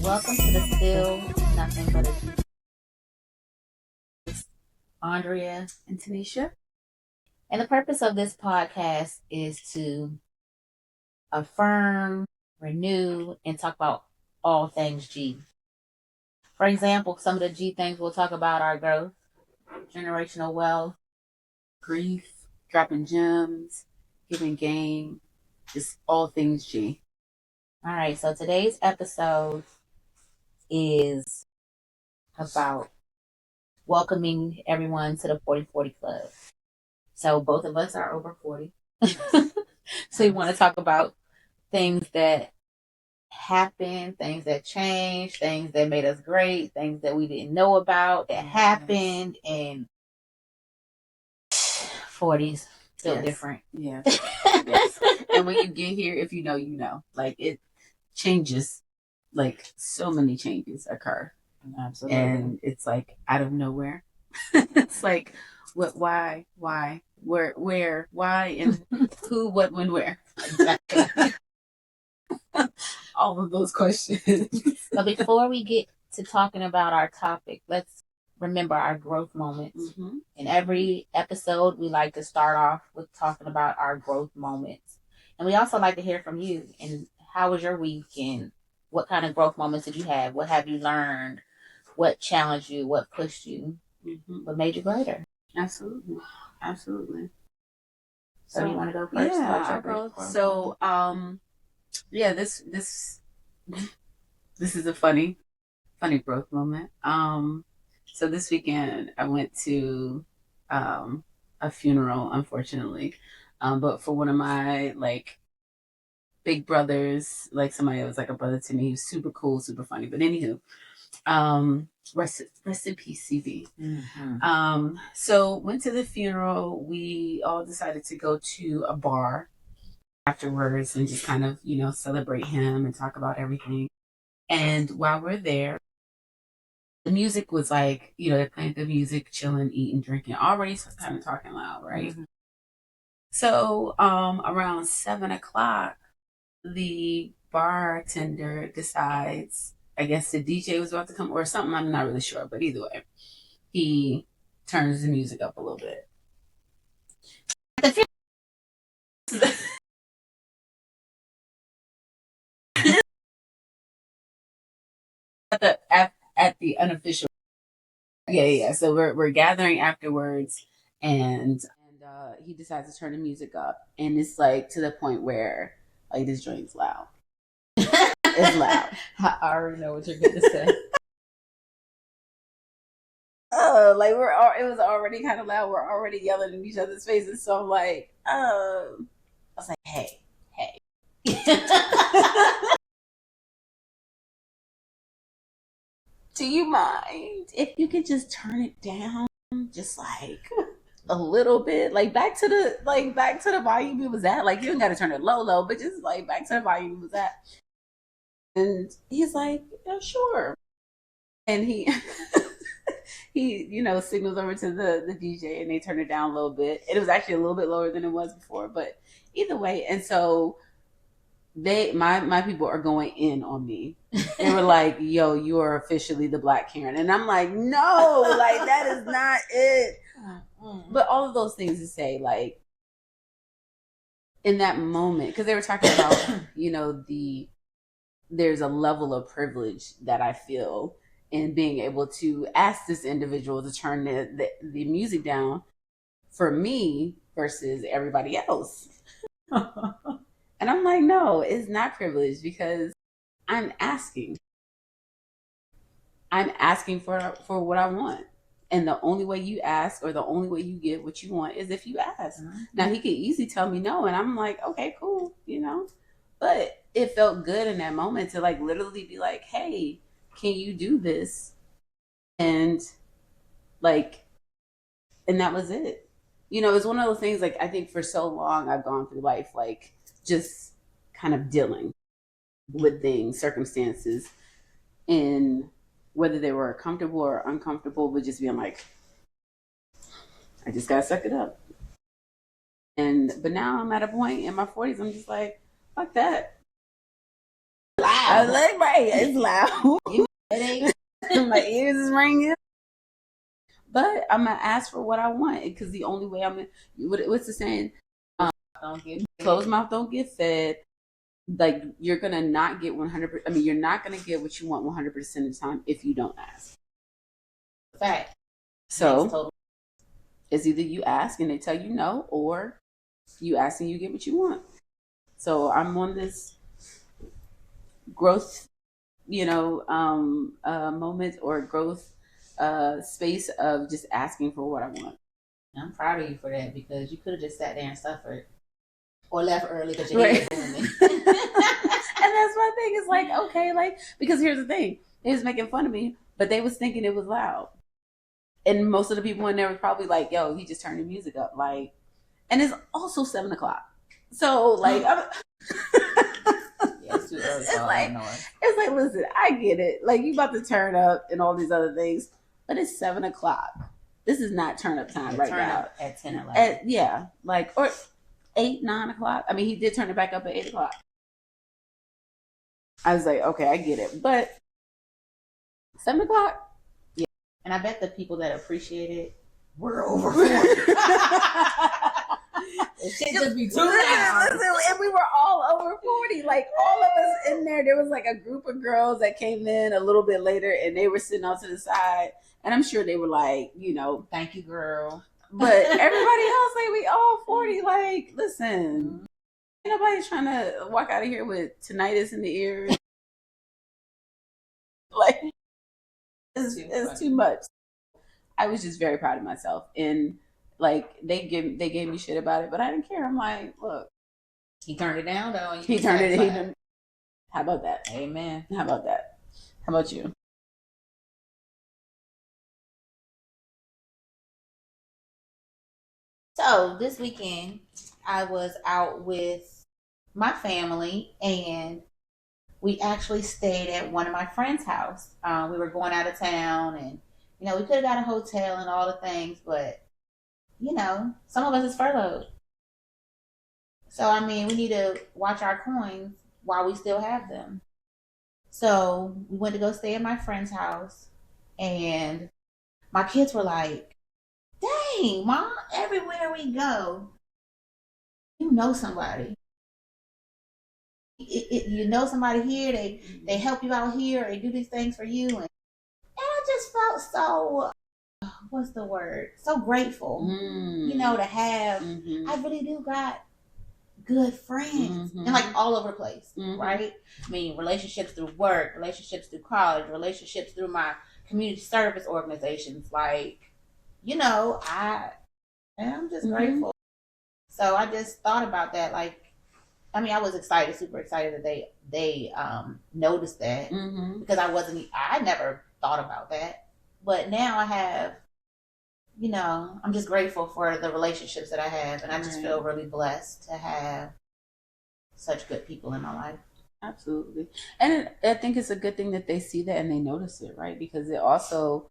Welcome to the Still Nothing But a Andrea and Tanisha. And the purpose of this podcast is to affirm, renew, and talk about all things G. For example, some of the G things we'll talk about are growth, generational wealth, grief, dropping gems, giving game, just all things G. All right, so today's episode is about welcoming everyone to the 40/40 Club. So both of us are over 40. So we want to talk about things that happened, things that changed, things that made us great, things that we didn't know about that happened, and 40s feel different. Yeah. Yes. And when you get here, if you know, you know. Like it changes, like so many changes occur. Absolutely. And it's like out of nowhere. It's like what, why, where, why, and who, what, when, where. Exactly. All of those questions. But before we get to talking about our topic, let's remember our growth moments. Mm-hmm. In every episode, we like to start off with talking about our growth moments. And we also like to hear from you. And how was your week? And what kind of growth moments did you have? What have you learned? What challenged you? What pushed you? Mm-hmm. What made you greater? Absolutely. Absolutely. So you want to go first? Yeah, so yeah, this is a funny growth moment. So this weekend I went to a funeral, unfortunately, but for one of my like big brothers, like somebody that was like a brother to me. He was super cool, super funny. But anywho, rest in peace, CV. Mm-hmm. So went to the funeral. We all decided to go to a bar afterwards and just kind of, celebrate him and talk about everything. And while we're there, the music was like, they're playing the music, chilling, eating, drinking, already kind of talking loud, right? Mm-hmm. So around 7:00, the bartender decides, I guess the DJ was about to come or something, I'm not really sure, but either way, he turns the music up a little bit. At the unofficial, yeah. So we're gathering afterwards, and he decides to turn the music up, and it's like to the point where like this joint's loud. It's loud. I already know what you're going to say. Like it was already kind of loud. We're already yelling in each other's faces. So I'm like, I was like, hey. Do you mind if you could just turn it down just like a little bit, like back to the volume it was at? Like you don't got to turn it low, but just like back to the volume it was at. And he's like, yeah, sure. And he signals over to the DJ and they turn it down a little bit. It was actually a little bit lower than it was before, but either way. And so my people are going in on me. They were like, yo, you are officially the Black Karen. And I'm like, no, like that is not it. But all of those things to say, like in that moment, because they were talking about, there's a level of privilege that I feel in being able to ask this individual to turn the music down for me versus everybody else. And I'm like, no, it's not privilege because I'm asking for what I want. And the only way you ask or the only way you get what you want is if you ask. Mm-hmm. Now, he could easily tell me no. And I'm like, okay, cool, But it felt good in that moment to like literally be like, hey, can you do this? And like, and that was it. It's one of those things like I think for so long I've gone through life like just kind of dealing with things, circumstances, and whether they were comfortable or uncomfortable, but just being like, I just gotta suck it up. But now I'm at a point in my 40s, I'm just like, fuck that. I was like, right, it's loud. My ears is ringing. But I'm gonna ask for what I want because the only way what's the saying? Don't get Closed mouth don't get fed. Like you're gonna not get 100%. I mean, you're not gonna get what you want 100% of the time if you don't ask. Fact. So it's either you ask and they tell you no, or you ask and you get what you want. So I'm on this growth, moment or growth space of just asking for what I want. I'm proud of you for that because you could have just sat there and suffered or left early because you hated doing it. And that's my thing. It's like, okay, like, because here's the thing. They was making fun of me, but they was thinking it was loud. And most of the people in there was probably like, yo, he just turned the music up. Like, and it's also 7:00. So like, it's too early. It's like, listen, I get it. Like you about to turn up and all these other things, but it's 7:00. This is not turn up time right now. At 10 or 11. Like, or 8, 9 o'clock. I mean, he did turn it back up at 8:00. I was like, okay, I get it. But 7:00? Yeah. And I bet the people that appreciate it were over 40. It should just be too loud. And we were all over 40. Like all of us in there. There was like a group of girls that came in a little bit later and they were sitting off to the side. And I'm sure they were like, thank you, girl. But everybody else, like, we all 40. Like, listen, ain't nobody trying to walk out of here with tinnitus in the ears. Like, it's too much. I was just very proud of myself. And, like, they gave me shit about it, but I didn't care. I'm like, look. He turned it down, though. He turned it down. How about that? Amen. How about that? How about you? So this weekend, I was out with my family, and we actually stayed at one of my friends' house. We were going out of town, and we could have got a hotel and all the things, but some of us is furloughed. So I mean, we need to watch our coins while we still have them. So we went to go stay at my friend's house, and my kids were like, dang, Mom, everywhere we go, you know somebody. You know somebody here, they help you out here, they do these things for you. And I just felt so, what's the word? So grateful, to have, I really do got good friends. And like all over the place, right? I mean, relationships through work, relationships through college, relationships through my community service organizations. Like, I'm just grateful. So I just thought about that. Like, I mean, I was excited, super excited that they noticed that because I never thought about that. But now I have, I'm just grateful for the relationships that I have. And I just feel really blessed to have such good people in my life. Absolutely. And I think it's a good thing that they see that and they notice it, right? Because it also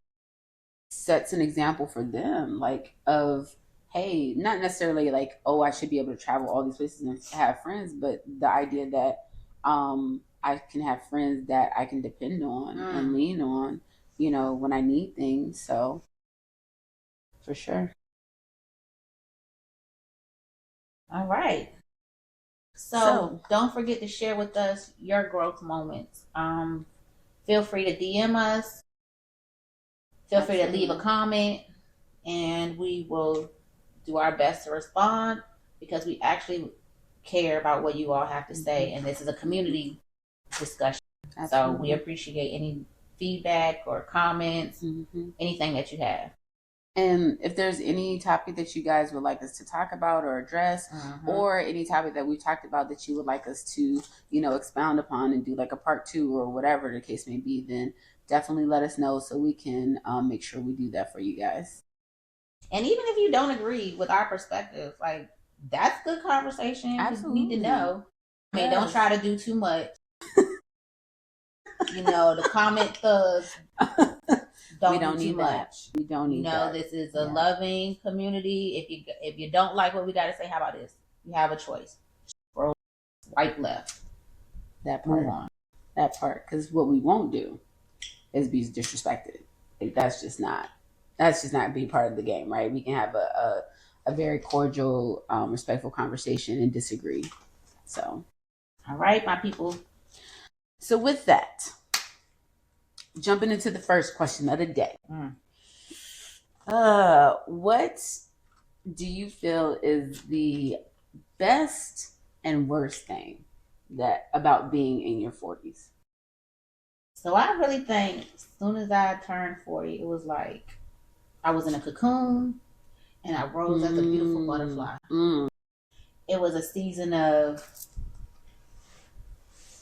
sets an example for them, like of, hey, not necessarily like, oh, I should be able to travel all these places and have friends, but the idea that I can have friends that I can depend on and lean on, when I need things. So for sure. All right. So don't forget to share with us your growth moments. Feel free to DM us. Feel free to leave a comment, and we will do our best to respond because we actually care about what you all have to say, and this is a community discussion. Absolutely. So we appreciate any feedback or comments, anything that you have. And if there's any topic that you guys would like us to talk about or address, or any topic that we talked about that you would like us to, expound upon and do like a part 2 or whatever the case may be, then definitely let us know so we can make sure we do that for you guys. And even if you don't agree with our perspective, like, that's good conversation. Absolutely. You need to know. I mean, don't try to do too much. The comment thugs. We don't need much. We don't need that. This is a loving community. If you don't like what we got to say, how about this? You have a choice. Swipe left. That part. Move on. That part, because what we won't do is be disrespected. Like that's just not be part of the game, right? We can have a very cordial, respectful conversation and disagree. So, All right, my people. so with that, jumping into the first question of the day. What do you feel is the best and worst thing that about being in your 40s? So I really think as soon as I turned 40, it was like I was in a cocoon and I rose as a beautiful butterfly. It was a season of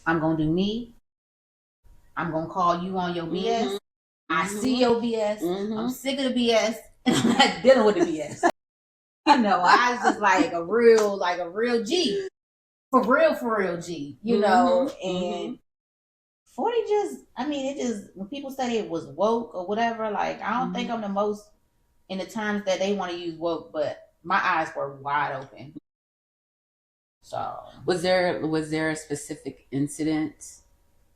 I'm gonna do me. I'm gonna call you on your BS. I see your BS. I'm sick of the BS, and I'm not dealing with the BS. You know, I was just like a real G, for real G. You know, and 40 just, I mean, it just, when people say it was woke or whatever, like, I don't think I'm the most in the terms that they want to use woke, but my eyes were wide open. So, was there a specific incident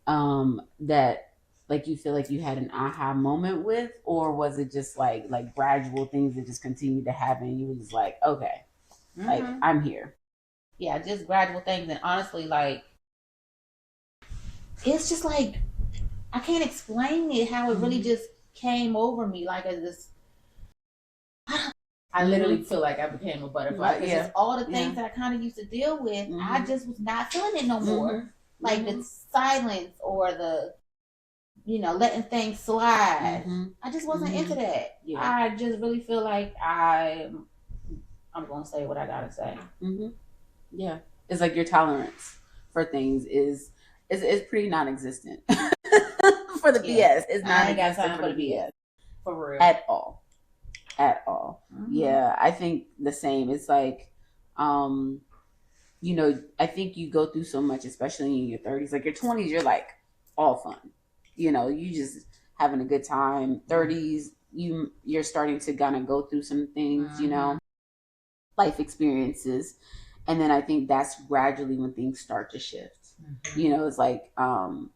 that like you feel like you had an aha moment with, or was it just like gradual things that just continued to happen? You were just like, okay, like I'm here. Yeah, just gradual things, and honestly, like it's just like I can't explain it how it really just came over me, like as this. I literally feel like I became a butterfly. It's just all the things that I kind of used to deal with. I just was not feeling it no more. Like the silence or the, you know, letting things slide. I just wasn't into that. Yeah. I just really feel like I'm gonna say what I gotta say. Yeah, it's like your tolerance for things is pretty non-existent. For the BS, it's non-existent for the BS. For real, at all. Yeah, I think the same. It's like, you know, I think you go through so much, especially in your 30s. Like your 20s, you're like all fun. You know, you just having a good time. 30s, you're starting to kind of go through some things, you know, life experiences. And then I think that's gradually when things start to shift. You know, it's like,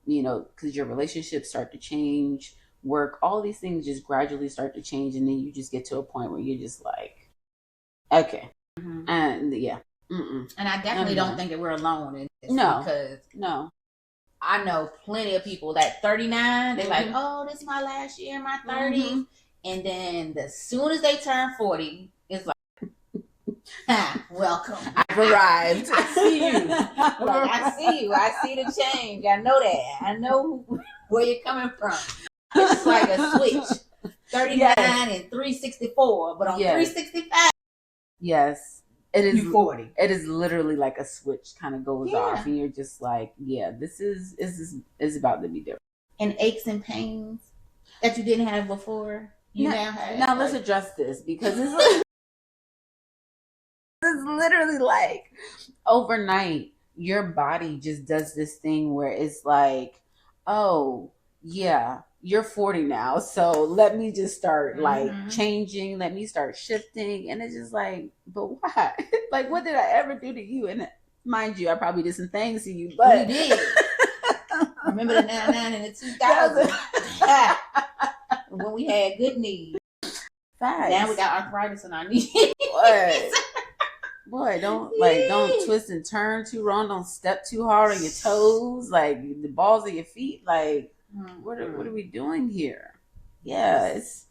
you know, because your relationships start to change, work, all these things just gradually start to change. And then you just get to a point where you're just like, okay. And yeah. And I definitely don't think that we're alone in this. Because I know plenty of people that 39, they're like, oh, this is my last year in my 30s. And then as soon as they turn 40, it's like, welcome. I've arrived. I see you. Like, I see you. I see the change. I know that. I know where you're coming from. It's like a switch. 39 and 364. But on 365, yes. It is 40. It is literally like a switch kind of goes off, and you're just like, yeah, this is about to be different. And aches and pains that you didn't have before, you now have. Now let's address this, because it's literally like overnight your body just does this thing where it's like, oh yeah, you're 40 now, so let me just start like changing, let me start shifting. And it's just like, but why? Like, what did I ever do to you? And mind you, I probably did some things to you, but you did. Remember the 99 and the 2000 when we had good knees. Facts. Now we got arthritis in our knees. Boy, don't twist and turn too wrong. Don't step too hard on your toes, like the balls of your feet. Like, what are we doing here? Yeah, it's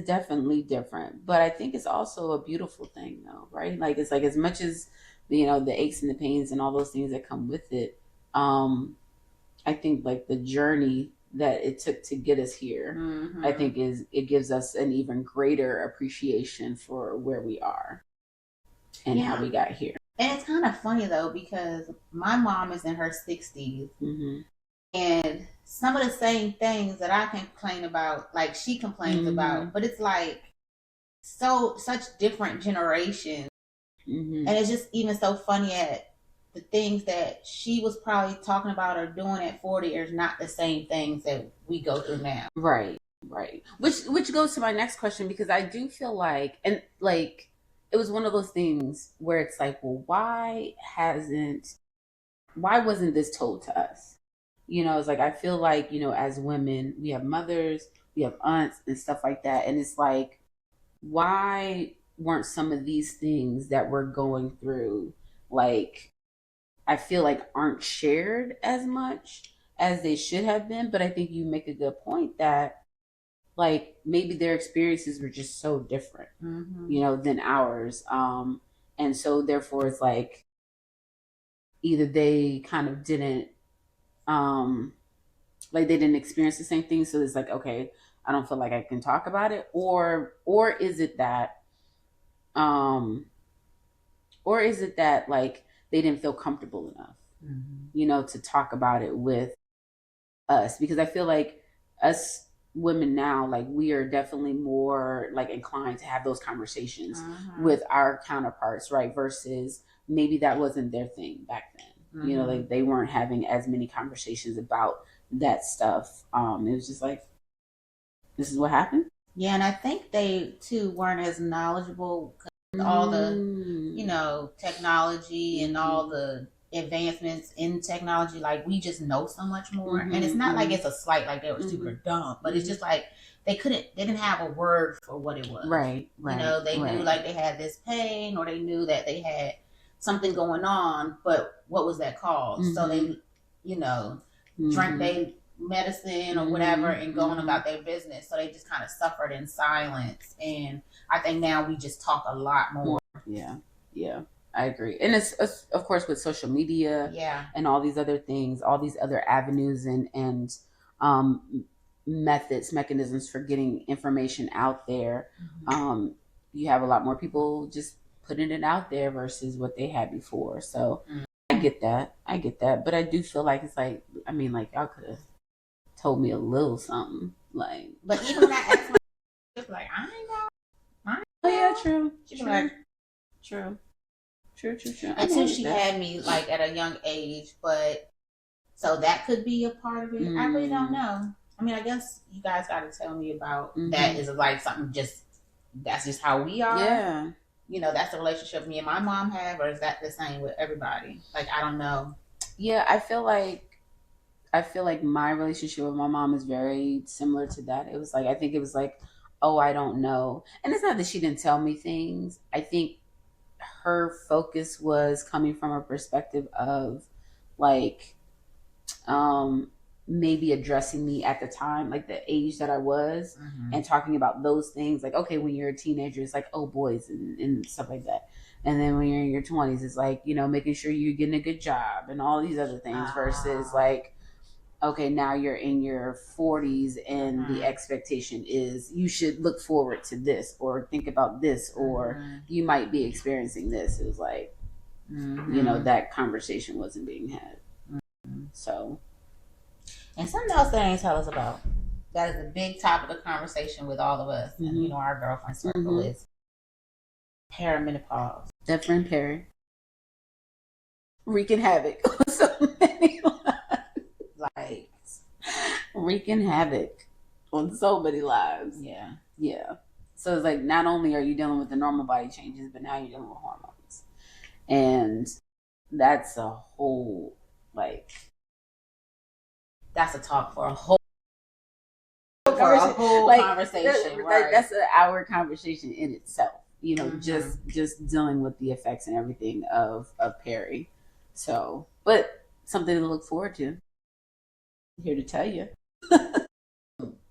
definitely different, but I think it's also a beautiful thing, though, right? Like, it's like, as much as, you know, the aches and the pains and all those things that come with it, I think like the journey that it took to get us here, I think it gives us an even greater appreciation for where we are and how we got here. And it's kind of funny though, because my mom is in her 60s, and some of the same things that I complain about, like she complains about, but it's like such different generations. And it's just even so funny at the things that she was probably talking about or doing at 40 are not the same things that we go through now. Right. Which goes to my next question, because I do feel like, and like, it was one of those things where it's like, well, why wasn't this told to us? It's like I feel like, as women, we have mothers, we have aunts and stuff like that. And it's like, why weren't some of these things that we're going through, like, I feel like aren't shared as much as they should have been? But I think you make a good point that, like, maybe their experiences were just so different, than ours. And so therefore it's like either they kind of didn't, um, like they didn't experience the same thing. So it's like, okay, I don't feel like I can talk about it. Or is it that, um, like they didn't feel comfortable enough, to talk about it with us? Because I feel like us women now, like we are definitely more like inclined to have those conversations with our counterparts, right? Versus maybe that wasn't their thing back then. Like they weren't having as many conversations about that stuff. It was just like, this is what happened. Yeah, and I think they too weren't as knowledgeable with all the technology and all the advancements in technology. Like we just know so much more, and it's not like it's a slight, like they were super dumb, but it's just like they didn't have a word for what it was. Right. They knew like they had this pain, or they knew that they had something going on, but what was that cause? So they, drank their medicine or whatever and going about their business. So they just kind of suffered in silence. And I think now we just talk a lot more. Yeah. I agree. And it's of course with social media, and all these other things, all these other avenues and mechanisms for getting information out there. You have a lot more people just putting it out there versus what they had before. So I get that. But I do feel like it's like, I mean, like y'all could have told me a little something. Like, but even when I asked my sister, like, I ain't know. Oh yeah, true. She was like, True. Until she had me like at a young age, but so that could be a part of it. I really don't know. I mean, I guess you guys got to tell me about that. Is it like something that's just how we are? Yeah. That's the relationship me and my mom have, or is that the same with everybody? Like, I don't know. Yeah, I feel like my relationship with my mom is very similar to that. It was like, I think it was like, oh, I don't know. And it's not that she didn't tell me things. I think her focus was coming from a perspective of like, maybe addressing me at the time, like the age that I was, and talking about those things. Like, okay, when you're a teenager, it's like, oh, boys and stuff like that. And then when you're in your 20s, it's like, making sure you're getting a good job and all these other things, versus like, okay, now you're in your 40s and the expectation is you should look forward to this or think about this, or you might be experiencing this. It was like, that conversation wasn't being had. So, and something else they ain't tell us about, that is a big topic of conversation with all of us, and our girlfriend circle is perimenopause. That friend Perry wreaking havoc on so many lives. Like, wreaking havoc on so many lives. Yeah. So it's like, not only are you dealing with the normal body changes, but now you're dealing with hormones, and that's a whole, like, that's a talk for a whole conversation. Right? That's an hour conversation in itself. Just dealing with the effects and everything of Perry. So, but something to look forward to. I'm here to tell you.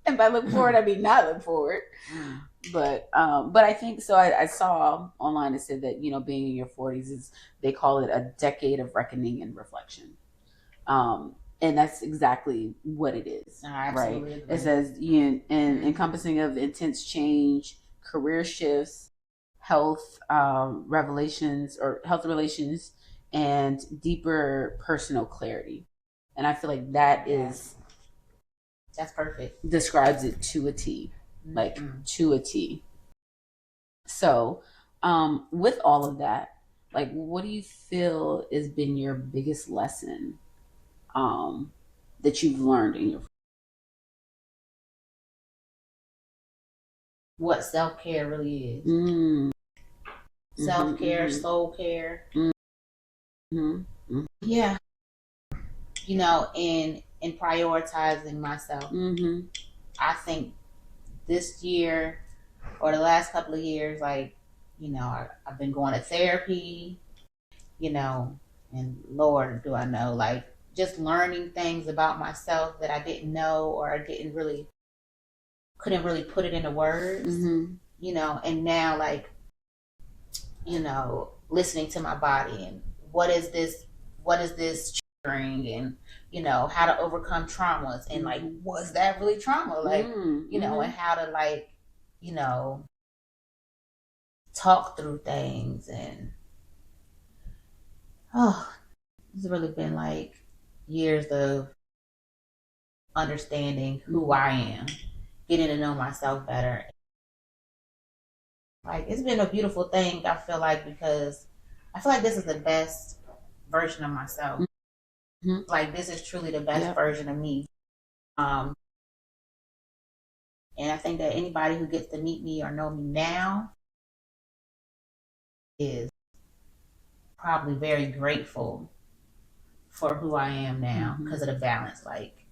And by look forward, I mean not look forward. But I think so. I saw online it said that being in your 40s is, they call it a decade of reckoning and reflection. And that's exactly what it is, right? Agree. It says, encompassing of intense change, career shifts, health revelations or health relations, and deeper personal clarity. And I feel like that's perfect. Describes it to a T, like to a T. So, with all of that, like, what do you feel has been your biggest lesson that you've learned in your, what self-care really is? Self-care, soul care. Yeah. And and prioritizing myself. Mm-hmm. I think this year or the last couple of years, like, I've been going to therapy, and Lord, do I know, like, just learning things about myself that I didn't know, or I couldn't really put it into words, and now, like, listening to my body and what is this triggering, and, how to overcome traumas, and like, was that really trauma? Like, and how to, like, talk through things. And it's really been like years of understanding who I am, getting to know myself better. Like, it's been a beautiful thing, I feel like, because I feel like this is the best version of myself. Like, this is truly the best version of me. And I think that anybody who gets to meet me or know me now is probably very grateful for who I am now, because of the balance. Like,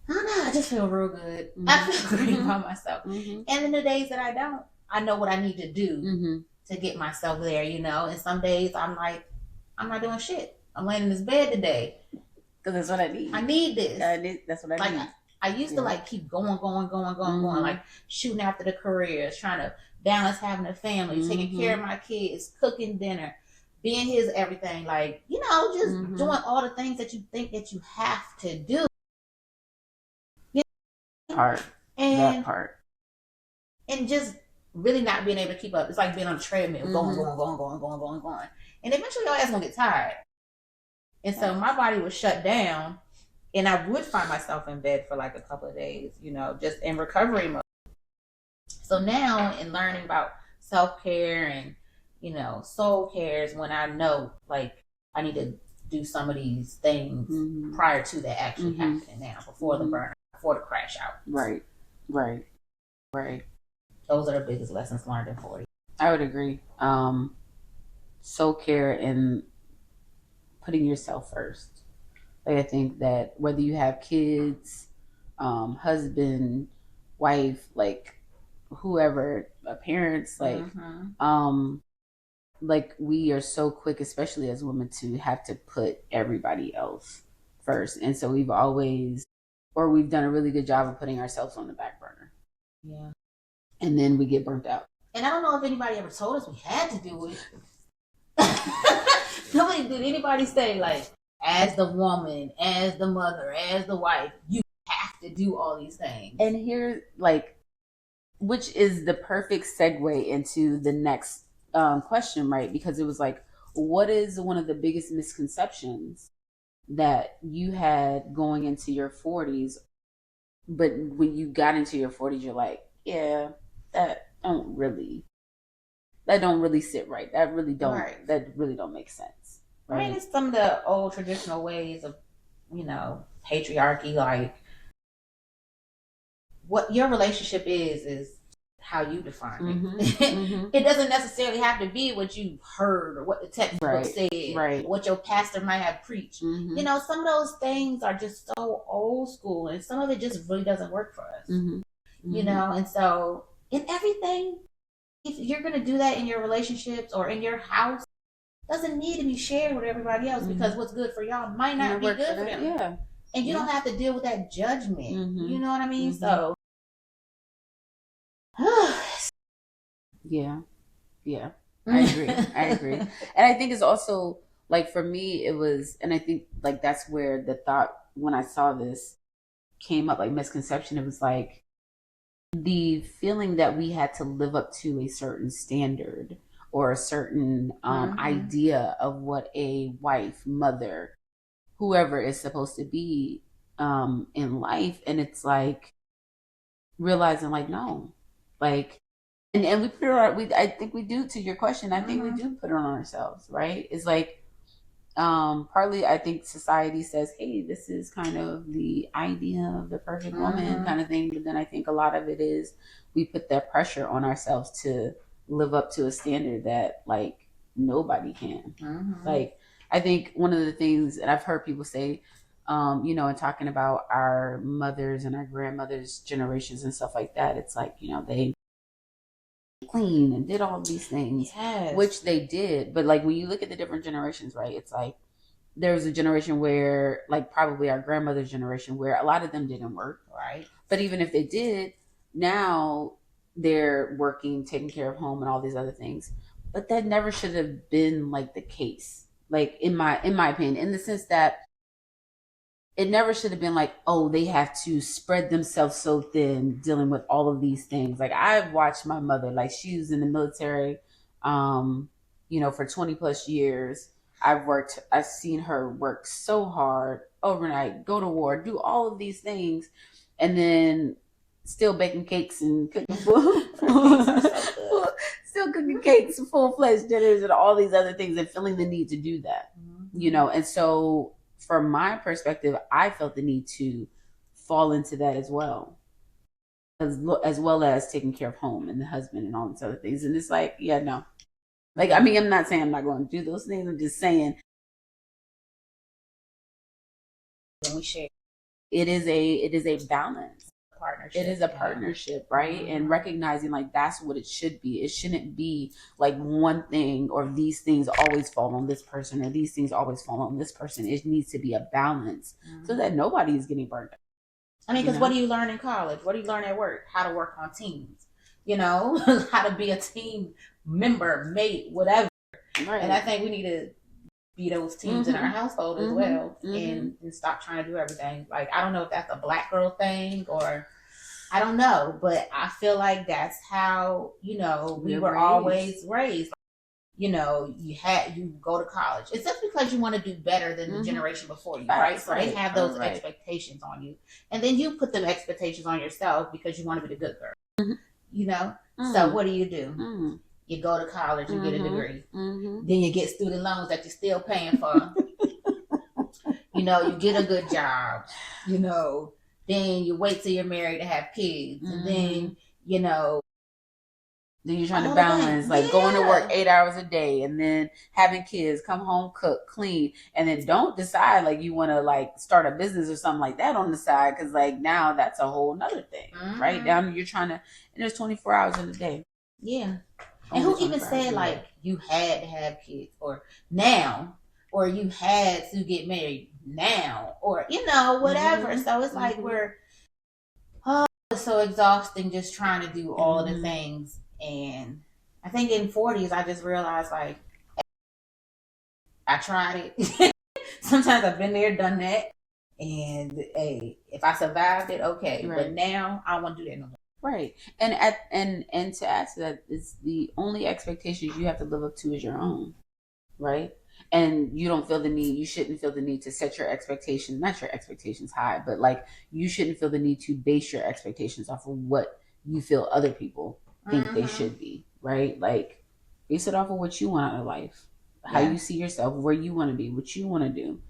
I don't know, I just feel real good. I feel great about myself. And in the days that I don't, I know what I need to do to get myself there, And some days I'm like, I'm not doing shit. I'm laying in this bed today. Because that's what I need. I need this. That's what I need. I used to like keep going, like shooting after the careers, trying to balance having a family, taking care of my kids, cooking dinner, being his everything. Like, just doing all the things that you think that you have to do. That part. And just really not being able to keep up. It's like being on a treadmill, going. And eventually your ass gonna get tired. And so my body was shut down, and I would find myself in bed for like a couple of days, just in recovery mode. So now, in learning about self-care and, soul care, is when I know, like, I need to do some of these things prior to that actually happening now, before the burnout, before the crash out. Right. Those are the biggest lessons learned in 40. I would agree. Soul care and putting yourself first. Like, I think that whether you have kids, husband, wife, like whoever, parents, like, like, we are so quick, especially as women, to have to put everybody else first. And so we've done a really good job of putting ourselves on the back burner. Yeah. And then we get burnt out. And I don't know if anybody ever told us we had to do it. Did anybody say, like, as the woman, as the mother, as the wife, you have to do all these things? And here, like, which is the perfect segue into the next question, right? Because it was like, what is one of the biggest misconceptions that you had going into your 40s, but when you got into your 40s, you're like, yeah, that don't really sit right. That really don't make sense. Right? I mean, it's some of the old traditional ways of, patriarchy, like, what your relationship is how you define it. It doesn't necessarily have to be what you heard or what the textbook said, what your pastor might have preached. Some of those things are just so old school, and some of it just really doesn't work for us. And so in everything, if you're going to do that in your relationships or in your house, doesn't need to be shared with everybody else, because what's good for y'all might not be good for them. Yeah. And you don't have to deal with that judgment. You know what I mean? So yeah, I agree. And I think it's also, like, for me, it was, and I think, like, that's where the thought, when I saw this, came up, like, misconception. It was like the feeling that we had to live up to a certain standard or a certain idea of what a wife, mother, whoever is supposed to be in life. And it's like realizing, like, no, like, and we put it on, I think we do, to your question, I think we do put it on ourselves, right? It's like, partly I think society says, hey, this is kind of the idea of the perfect woman kind of thing. But then I think a lot of it is we put that pressure on ourselves to live up to a standard that, like, nobody can. Like, I think one of the things, and I've heard people say, And talking about our mothers and our grandmothers' generations and stuff like that. It's like, they clean and did all of these things, Yes. which they did. But like when you look at the different generations, right? It's like there was a generation where, like probably our grandmother's generation, where a lot of them didn't work, Right. But even if they did, now they're working, taking care of home and all these other things. But that never should have been like the case. Like in my opinion, in the sense that it never should have been like, oh, they have to spread themselves so thin dealing with all of these things. Like I've watched my mother, like she was in the military, for 20 plus years. I've seen her work so hard overnight, go to war, do all of these things, and then still baking cakes and cooking food. Still cooking cakes, full-fledged dinners and all these other things and feeling the need to do that. And so from my perspective, I felt the need to fall into that as well. As well as taking care of home and the husband and all these other things. And it's like, yeah, no. Like, I mean, I'm not saying I'm not going to do those things. I'm just saying When we share, it is a balance. Partnership. It is a partnership, right? And recognizing like that's what it should be. It shouldn't be like one thing or these things always fall on this person or these things always fall on this person. It needs to be a balance so that nobody is getting burnt out. I mean, because what do you learn in college? What do you learn at work? How to work on teams. How to be a team member, mate, whatever. Right. And I think we need to be those teams in our household as well, and stop trying to do everything. Like, I don't know if that's a Black girl thing or I don't know, but I feel like that's how, we were always raised. You go to college. It's just because you want to do better than the generation before you, right? So they have those expectations on you. And then you put them expectations on yourself because you want to be the good girl. So what do? You go to college, you get a degree. Then you get student loans that you're still paying for. You get a good job. Then you wait till you're married to have kids. And then, then you're trying to balance, like going to work 8 hours a day and then having kids, come home, cook, clean. And then don't decide like you want to like start a business or something like that on the side. Cause like now that's a whole nother thing, right? Now you're trying to, and there's 24 hours in a day. Yeah. And who even said like you had to have kids or now, or you had to get married now, or whatever. So it's like it's so exhausting just trying to do all of the things. And I think in 40s I just realized like I tried it. Sometimes I've been there, done that, and hey, if I survived it, okay. Right. But now I don't want to do that no more. Right. And and to add to that, it's the only expectations you have to live up to is your own. Right. And you shouldn't feel the need to set your expectations, not your expectations high, but like you shouldn't feel the need to base your expectations off of what you feel other people think they should be. Right. Like base it off of what you want out of life, how you see yourself, where you want to be, what you want to do,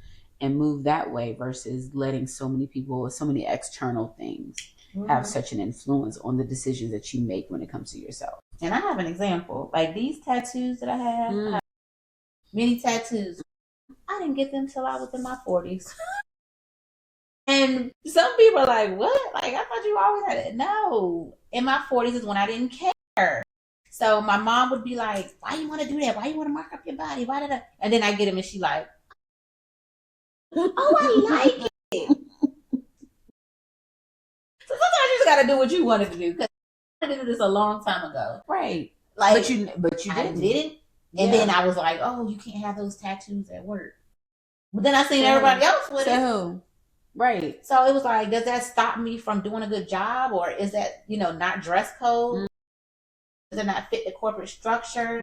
and move that way versus letting so many people, so many external things have such an influence on the decisions that you make when it comes to yourself. And I have an example. Like these tattoos that I have many tattoos. I didn't get them till I was in my 40s. And some people are like, what? Like, I thought you always had it. No. In my 40s is when I didn't care. So my mom would be like, why you want to do that? Why you want to mark up your body? Why did I? And then I get them and she like, oh, I like it. So sometimes you just got to do what you wanted to do. Because I wanted to do this a long time ago. Right. Like, but you didn't. And then I was like, oh, you can't have those tattoos at work. But then I seen everybody else with it. Right. So it was like, does that stop me from doing a good job? Or is that, not dress code? Does it not fit the corporate structure?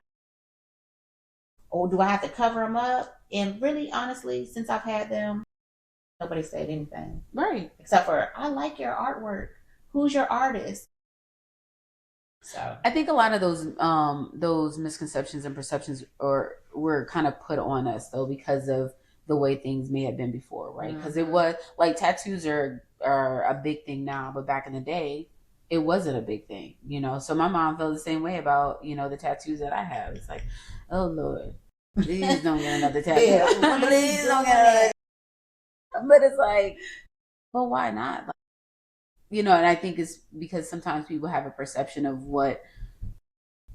Or do I have to cover them up? And really, honestly, since I've had them, nobody said anything. Right. Except for, I like your artwork. Who's your artist? So I think a lot of those misconceptions and perceptions were kind of put on us though because of the way things may have been before, right? Because it was like tattoos are a big thing now, but back in the day, it wasn't a big thing, So my mom felt the same way about the tattoos that I have. It's like, oh Lord, please don't get another tattoo. Please don't get another. But it's like, well, why not? Like, you know, and I think it's because sometimes people have a perception of what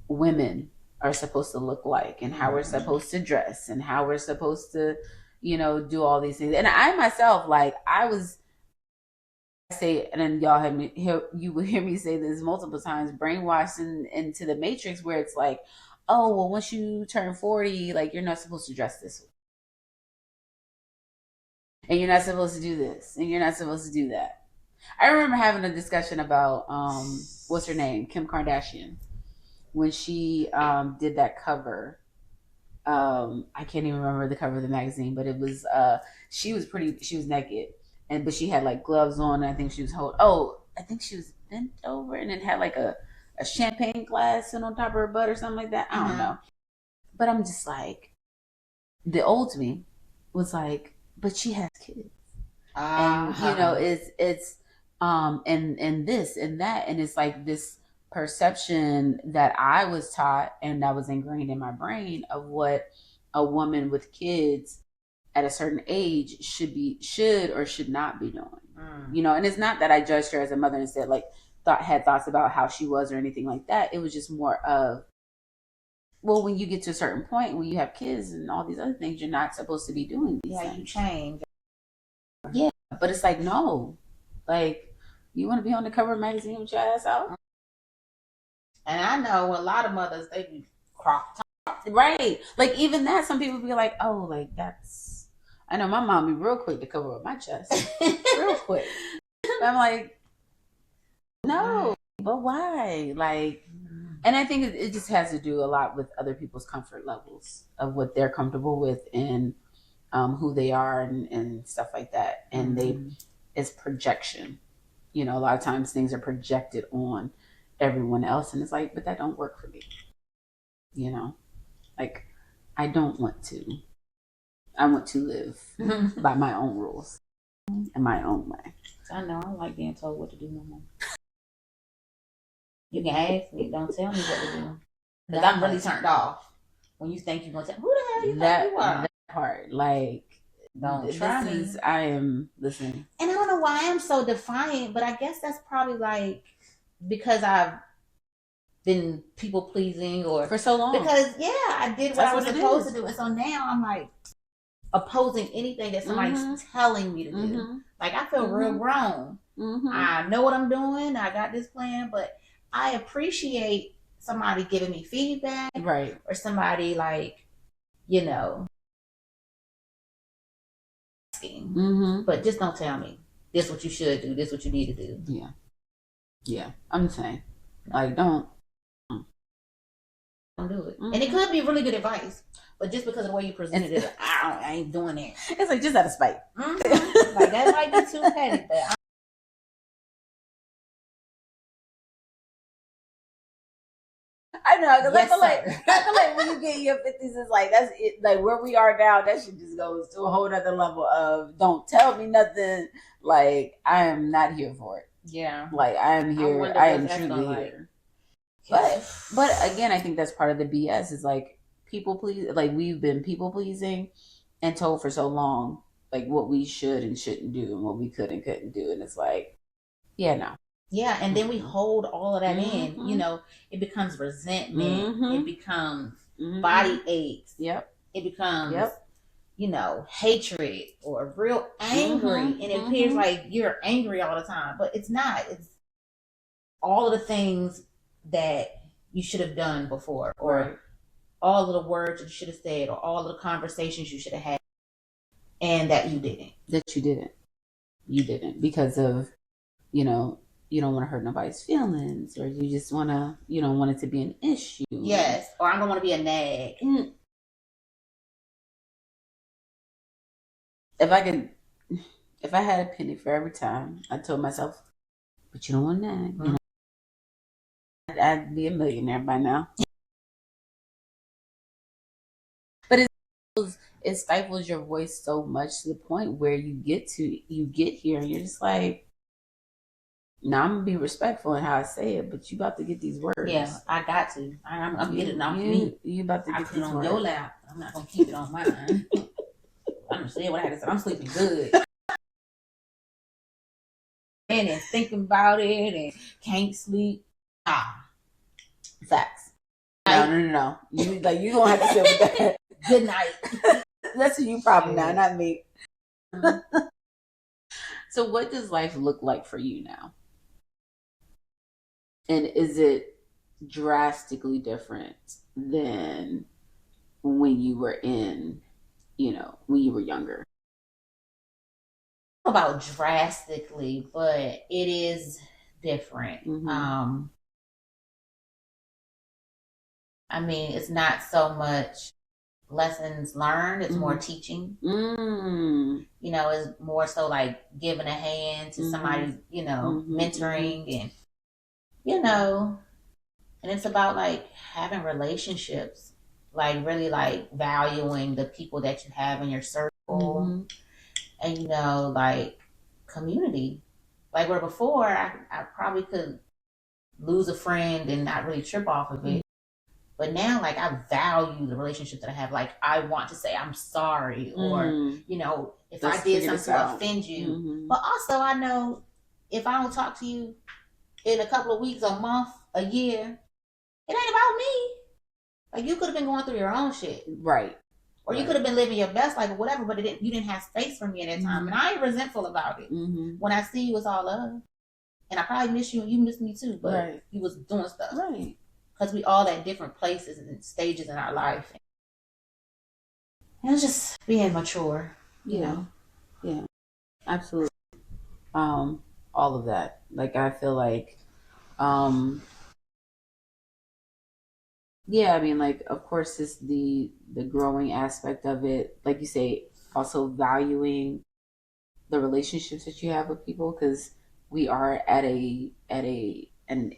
women are supposed to look like and how we're supposed to dress and how we're supposed to, you know, do all these things. And I myself, like, I was say, and then y'all have me hear, you will hear me say this multiple times, brainwashed into the matrix where it's like, oh, well, once you turn 40, like, you're not supposed to dress this way. And you're not supposed to do this. And you're not supposed to do that. I remember having a discussion about, what's her name? Kim Kardashian. When she did that cover. I can't even remember the cover of the magazine, but it was, she was naked. But she had like gloves on. And I think she was I think she was bent over and it had like a champagne glass on top of her butt or something like that. I don't know. But I'm just like, the old me was like, but she has kids. And you know, it's and this and that, and it's like this perception that I was taught and that was ingrained in my brain of what a woman with kids at a certain age should or should not be doing. You know, and it's not that I judged her as a mother and said like had thoughts about how she was or anything like that. It was just more of, well, when you get to a certain point, when you have kids and all these other things, you're not supposed to be doing these things. You change. Yeah, but it's like, no, like, you want to be on the cover of a magazine with your ass out? And I know a lot of mothers, they be crop top. Right. Like, even that, some people be like, oh, like, that's, I know my mom be real quick to cover up my chest. Real quick. But I'm like, no, but why? Like, and I think it just has to do a lot with other people's comfort levels of what they're comfortable with and who they are and stuff like that. And it's projection. You know, a lot of times things are projected on everyone else, and it's like, but that don't work for me. You know, like, I want to live by my own rules and my own way. I know, I don't like being told what to do no more. You can ask me, don't tell me what to do. Because I'm really turned off when you think you're going to tell, who the hell you think you are? That part, like, don't try me. I am listening. And I don't know why I'm so defiant, but I guess that's probably like because I've been people pleasing or for so long. Because I did what I was supposed to do, and so now I'm like opposing anything that somebody's telling me to do. Like, I feel real grown. I know what I'm doing. I got this plan, but I appreciate somebody giving me feedback, right? Or somebody like, you know, asking. But just don't tell me this what you should do. This what you need to do. Yeah. I'm saying, like, don't do it. And it could be really good advice, but just because of the way you presented it, I ain't doing it. It's like just out of spite. Like, that might be too petty, but I know, because I feel like when you get in your 50s, it's like, that's it. Like, where we are now, that shit just goes to a whole other level of, don't tell me nothing. Like, I am not here for it. Yeah. Like, I am here. I am truly here. But again, I think that's part of the BS is like, people please, like, we've been people pleasing and told for so long, like, what we should and shouldn't do and what we could and couldn't do. And it's like, no. Yeah, and then we hold all of that in. You know, it becomes resentment. It becomes body aches. Yep. It becomes, you know, hatred or real angry. And it appears like you're angry all the time. But it's not. It's all of the things that you should have done before. Or all of the words you should have said. Or all of the conversations you should have had. And that you didn't. You didn't. Because of, you know, you don't want to hurt nobody's feelings, or you just want to, you don't want it to be an issue. Yes, or I don't want to be a nag. If I had a penny for every time I told myself, but you don't want to nag, you know, I'd be a millionaire by now. But it stifles your voice so much to the point where you get here and you're just like, now I'm gonna be respectful in how I say it, but you about to get these words. Yeah, I got to. I'm getting off me. You about to get these words. I put it on your lap. I'm not gonna keep it on mine. I'm gonna say what I had to say. I'm sleeping good. and thinking about it and can't sleep. Facts. No. You gonna have to sit with that. Good night. That's you problem now, not me. So what does life look like for you now? And is it drastically different than when you were when you were younger? About drastically, but it is different. Mm-hmm. I mean, it's not so much lessons learned, it's more teaching. It's more so like giving a hand to somebody, mentoring and and it's about like having relationships, like really like valuing the people that you have in your circle and like community. Like where before I probably could lose a friend and not really trip off of it. But now, like, I value the relationship that I have. Like, I want to say I'm sorry, or if I did something to offend you. But also, I know if I don't talk to you in a couple of weeks, a month, a year, it ain't about me. Like, you could have been going through your own shit, right? Or you could have been living your best life or whatever. But you didn't have space for me at that time, and I ain't resentful about it. When I see you, it's all love, and I probably miss you, and you miss me too. But you was doing stuff, right? Because we all at different places and stages in our life. And it's just being mature, you know? Yeah, absolutely. All of that. Like, I feel like, yeah, I mean, like, of course, it's the growing aspect of it. Like you say, also valuing the relationships that you have with people, because we are at an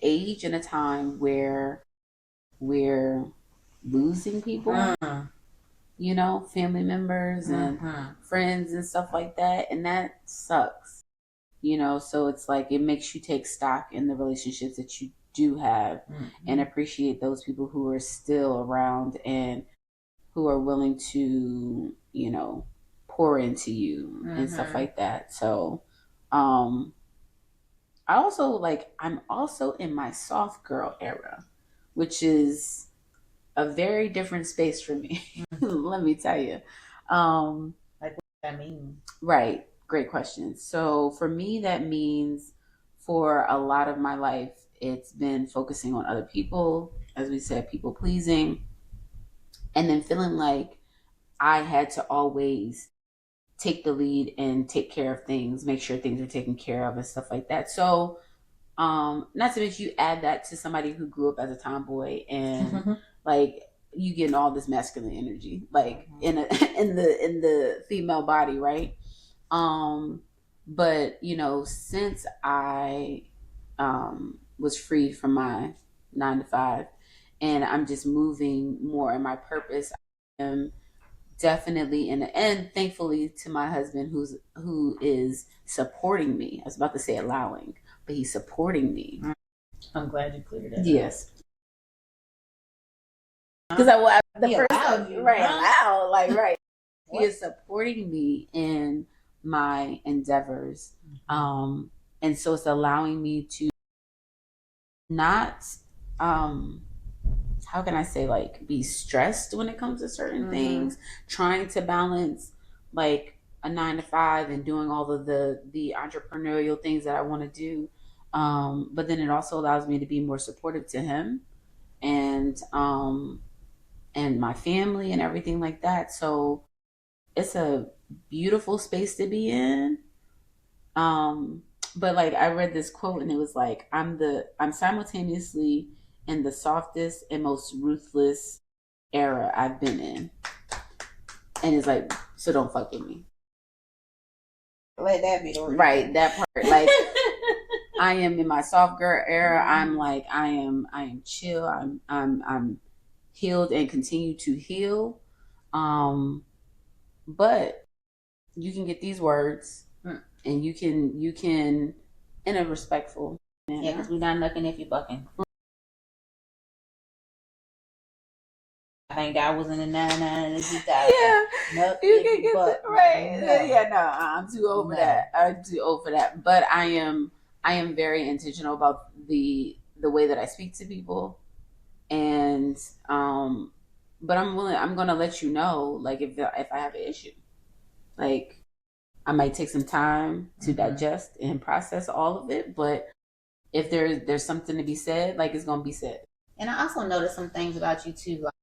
age and a time where we're losing people, family members and friends and stuff like that. And that sucks, so it's like, it makes you take stock in the relationships that you do have and appreciate those people who are still around and who are willing to, pour into you and stuff like that. So, I'm also in my soft girl era, which is a very different space for me. Let me tell you. Like, what does that mean? Right. Great question. So for me, that means for a lot of my life, it's been focusing on other people, as we said, people pleasing, and then feeling like I had to always take the lead and take care of things, make sure things are taken care of and stuff like that. So, not to mention you add that to somebody who grew up as a tomboy and like you getting all this masculine energy, like in the female body, right? But since I was freed from my 9 to 5 and I'm just moving more in my purpose, I am definitely and thankfully to my husband who is supporting me. I was about to say allowing, but he's supporting me. I'm glad you cleared that. Yes. Because the first time, allowed, like, right. He is supporting me in my endeavors. And so it's allowing me to not, how can I say, like, be stressed when it comes to certain things, trying to balance like a 9 to 5 and doing all of the entrepreneurial things that I want to do. But then it also allows me to be more supportive to him and my family and everything like that. So it's a beautiful space to be in. But like I read this quote and it was like, I'm simultaneously in the softest and most ruthless era I've been in. And it's like, so don't fuck with me. Let that be the reason. Right, that part. Like I am in my soft girl era. I'm like, I am chill. I'm healed and continue to heal. But you can get these words and you can in a respectful manner. Yeah, because we're not knucking if you bucking. I think that was in the 99 and the 2000. Yeah, you can get right. No. Yeah, no, I'm too old for that. I'm too old for that. But I am I am very intentional about the way that I speak to people, and but I'm gonna let you know, like, if I have an issue, like, I might take some time to digest and process all of it, but if there's something to be said, like, it's gonna be said. And I also noticed some things about you too. Like,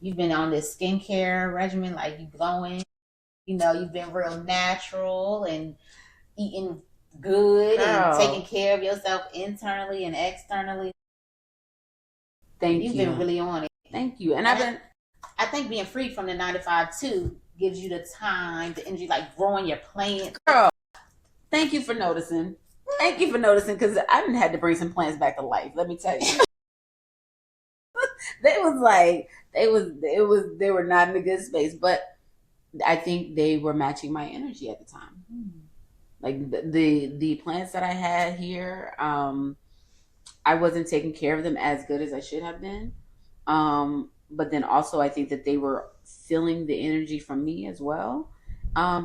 you've been on this skincare regimen, like you glowing. You know, you've been real natural and eating good and taking care of yourself internally and externally. You've been really on it. Thank you. And I think being free from the 9 to 5 too gives you the time, the energy, like growing your plants. Girl, thank you for noticing. Thank you for noticing, because I didn't had to bring some plants back to life. Let me tell you. They were not in a good space, but I think they were matching my energy at the time. Like the plants that I had here, I wasn't taking care of them as good as I should have been. But then also I think that they were feeling the energy from me as well.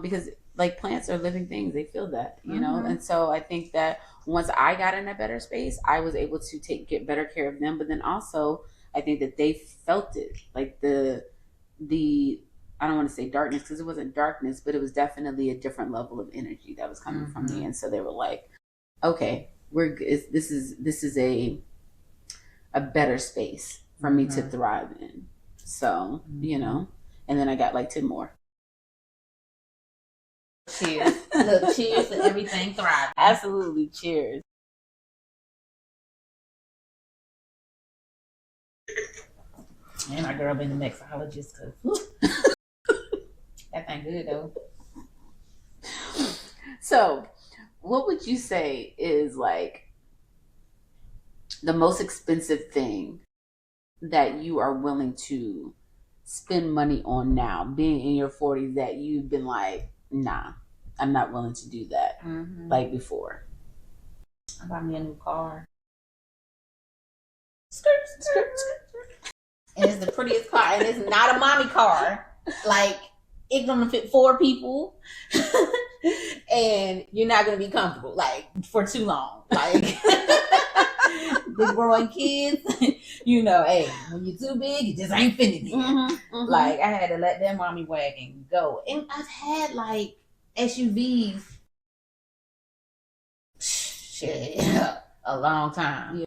Because like plants are living things, they feel that, you know? And so I think that once I got in a better space, I was able to get better care of them. But then also I think that they felt it, like the I don't want to say darkness, because it wasn't darkness, but it was definitely a different level of energy that was coming from me. And so they were like, okay, this is a better space for me to thrive in. So, you know, and then I got like 10 more. Cheers. Look, cheers to everything thriving. Absolutely. Cheers. And my girl been the mixologist, cause that thing good though. So, what would you say is like the most expensive thing that you are willing to spend money on now, being in your 40s, that you've been like, nah, I'm not willing to do that like before? I bought me a new car. And it's the prettiest car, and it's not a mommy car. Like, it's gonna fit 4 people, and you're not gonna be comfortable like for too long. Like, the growing kids, you know, hey, when you're too big, you just ain't fitting in. Like, I had to let that mommy wagon go, and I've had like SUVs, shit, a long time.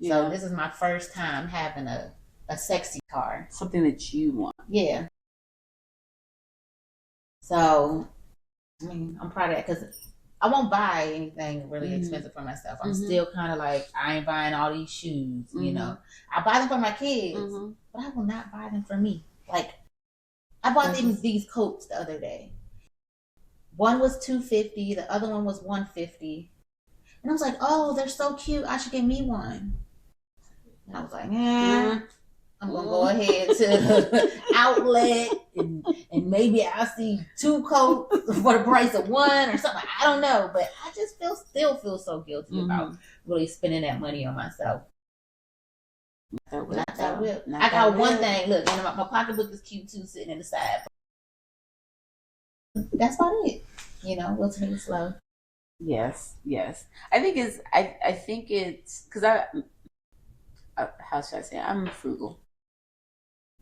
So this is my first time having a sexy car. Something that you want. Yeah. So, I mean, I'm proud of that, because I won't buy anything really expensive for myself. I'm still kind of like, I ain't buying all these shoes, you know. I buy them for my kids, but I will not buy them for me. Like, I bought these coats the other day. One was $250, the other one was $150. And I was like, oh, they're so cute, I should get me one. And I was like, I'm going to go ahead to the outlet and maybe I'll see 2 coats for the price of 1 or something. I don't know. But I just still feel so guilty about really spending that money on myself. Not that whip. I got one thing. Look, and my pocketbook is cute too, sitting in the side. That's about it. You know, we'll take it slow. Yes. I think it's because how should I say it? I'm frugal.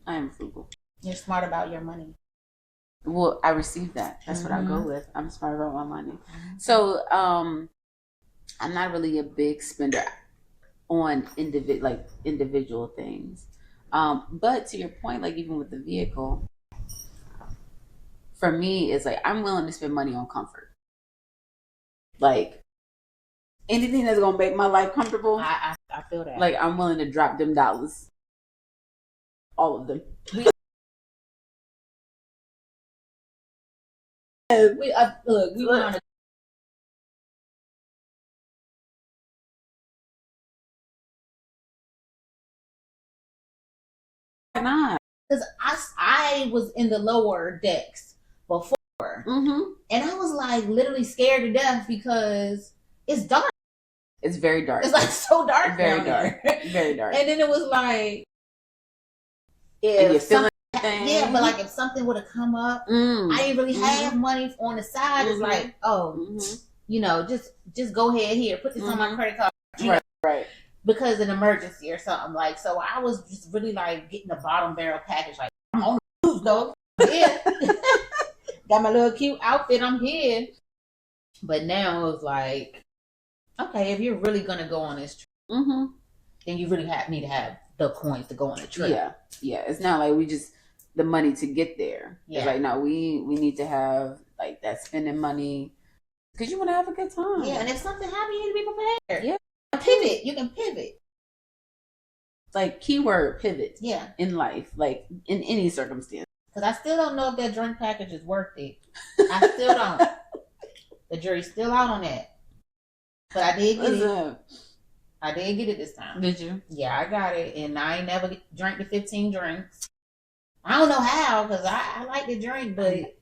I am frugal. You're smart about your money. Well, I received that. That's what I go with. I'm smart about my money. So, I'm not really a big spender on individual things. But to your point, like even with the vehicle, for me, it's like I'm willing to spend money on comfort. Like anything that's gonna make my life comfortable. I feel that. Like I'm willing to drop them dollars. All of them. We went on a not. Because I was in the lower decks before, and I was like literally scared to death because it's dark. It's very dark. It's like so dark. Very dark. Very dark. And then it was like, and you're feeling thing. Yeah, but like if something would have come up, I didn't really have money on the side. It's like, just go ahead here, put this on my credit card. Right. Because of an emergency or something. Like, so I was just really like getting the bottom barrel package. Like, I'm on the cruise though. Yeah. Got my little cute outfit, I'm here. But now it's like, okay, if you're really gonna go on this trip, then you really need to have the coins to go on the trip. Yeah. It's not like we just the money to get there. Yeah. It's like, no, we need to have like that spending money because you want to have a good time. Yeah, and if something happens, you need to be prepared. Yeah. Pivot. You can pivot. Like keyword pivot. Yeah. In life, like in any circumstance. Because I still don't know if that drink package is worth it. I still don't. The jury's still out on that. But I did get it. I did get it this time. Did you? Yeah, I got it. And I ain't never drank the 15 drinks. I don't know how, because I like to drink, but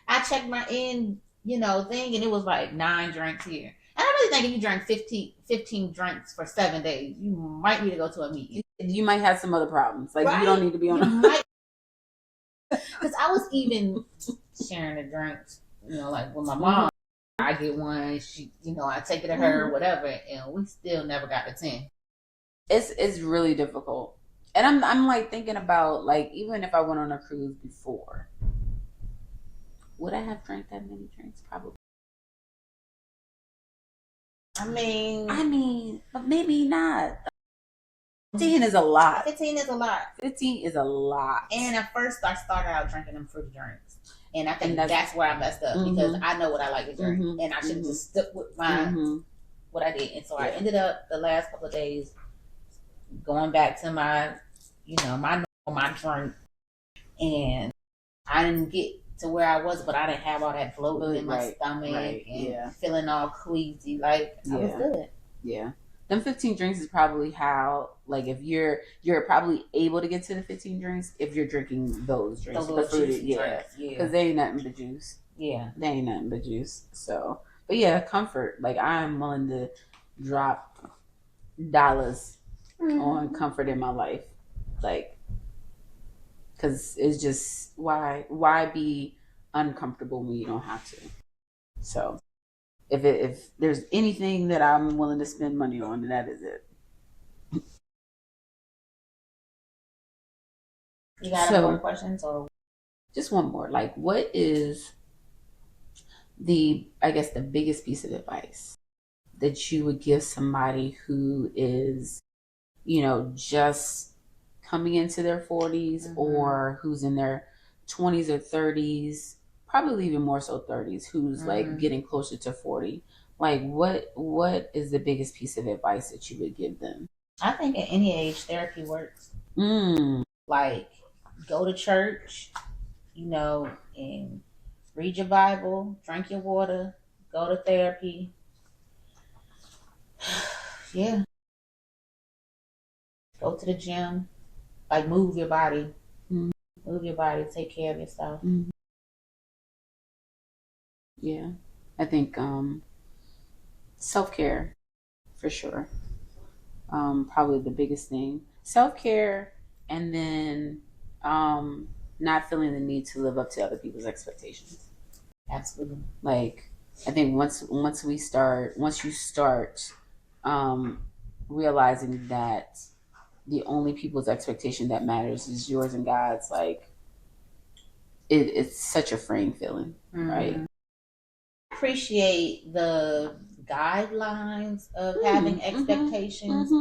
I checked my thing, and it was like 9 drinks here. And I really think if you drank 15 drinks for 7 days, you might need to go to a meeting. You might have some other problems. Like, you don't need to be on because I was even sharing the drinks, like with my mom. I get one, she, I take it to her, whatever, and we still never got to 10. It's really difficult. And I'm like thinking about, like, even if I went on a cruise before, would I have drank that many drinks? Probably. I mean, but maybe not. 15 is a lot. 15 is a lot. 15 is a lot. And at first, I started out drinking them fruit drinks. And I think that's where I messed up because I know what I like to drink. And I should have just stuck with what I did. And so I ended up the last couple of days going back to my drink. And I didn't get to where I was, but I didn't have all that bloating in my stomach and feeling all queasy. Like, I was good. Yeah. Them 15 drinks is probably how, like, if you're probably able to get to the 15 drinks if you're drinking those drinks. The fruity drinks. Because they ain't nothing but juice. Yeah. They ain't nothing but juice. So, but yeah, comfort. Like, I'm willing to drop dollars on comfort in my life. Like, because it's just, why be uncomfortable when you don't have to? So, if there's anything that I'm willing to spend money on, then that is it. You got any more questions, or just one more? Like, what is the biggest piece of advice that you would give somebody who is, just coming into their 40s or who's in their 20s or 30s? Probably even more so 30s, who's like getting closer to 40. Like, what is the biggest piece of advice that you would give them? I think at any age, therapy works. Like, go to church, and read your Bible, drink your water, go to therapy. Yeah. Go to the gym. Like, move your body. Move your body. Take care of yourself. Yeah, I think self-care for sure. Probably the biggest thing. Self-care, and then not feeling the need to live up to other people's expectations. Absolutely. Like, I think once you start realizing that the only people's expectation that matters is yours and God's, like, it's such a freeing feeling, right? Appreciate the guidelines of having expectations,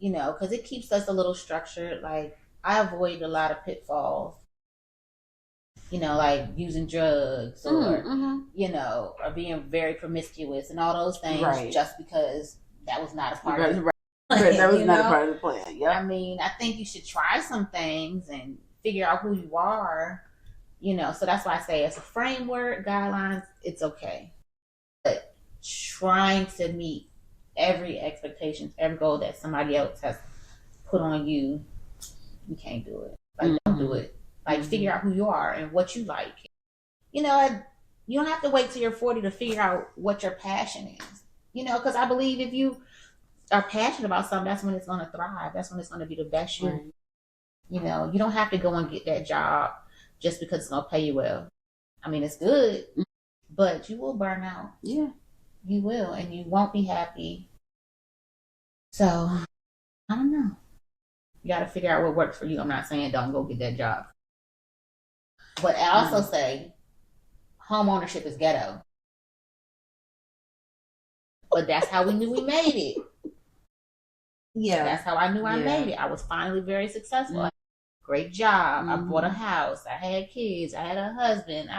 because it keeps us a little structured. Like, I avoid a lot of pitfalls, like using drugs or, or being very promiscuous and all those things just because that was not a part of it. That was not a part of the plan. Yeah. I mean, I think you should try some things and figure out who you are. So that's why I say as a framework, guidelines, it's okay. But trying to meet every expectation, every goal that somebody else has put on you, you can't do it. Like, don't do it. Like, figure out who you are and what you like. You don't have to wait till you're 40 to figure out what your passion is. Because I believe if you are passionate about something, that's when it's going to thrive. That's when it's going to be the best you. Right. You don't have to go and get that job just because it's going to pay you well. I mean, it's good, but you will burn out. Yeah. You will, and you won't be happy. So, I don't know. You got to figure out what works for you. I'm not saying don't go get that job. But I also say home ownership is ghetto. But that's how we knew we made it. Yeah. That's how I knew I made it. I was finally very successful. Mm-hmm. Great job. I bought a house. I had kids. I had a husband.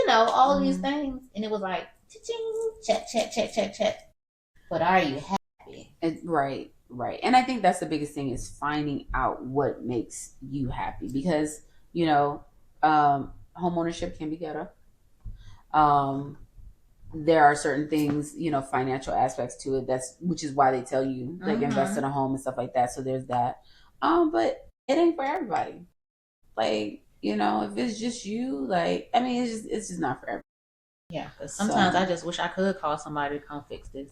All these things. And it was like, check, check, check, check, check. But are you happy? Right. And I think that's the biggest thing is finding out what makes you happy. Because, home ownership can be ghetto. There are certain things, financial aspects to it. Which is why they tell you like invest in a home and stuff like that. So there's that. But it ain't for everybody. Like, if it's just you, like, I mean, it's just not for everybody. Yeah, because sometimes I just wish I could call somebody to come fix this.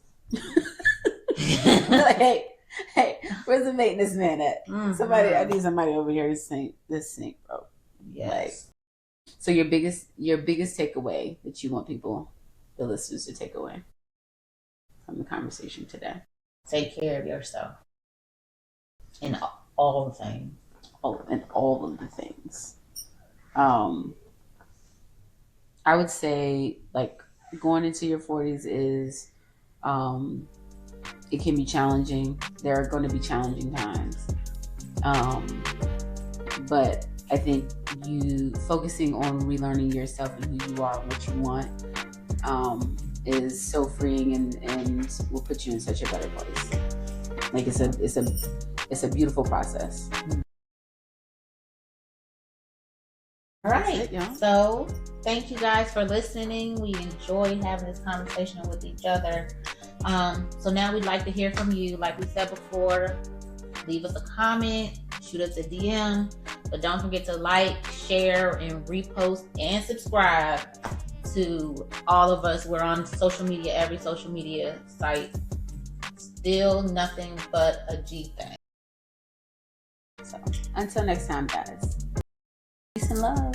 Like, hey, where's the maintenance man at? I need somebody over here to sink this sink, bro. Yes. Like, so your biggest takeaway that you want the listeners to take away from the conversation today? Take care of yourself in all the things. All of the things. I would say like going into your 40s is it can be challenging. There are going to be challenging times. But I think you focusing on relearning yourself and who you are and what you want is so freeing and will put you in such a better place. Like it's a beautiful process. All right. So thank you guys for listening. We enjoyed having this conversation with each other. So now we'd like to hear from you. Like we said before, leave us a comment, shoot us a DM, but don't forget to like, share, and repost and subscribe to all of us. We're on social media, every social media site. Still nothing but a G thing. So until next time, guys. Peace and love.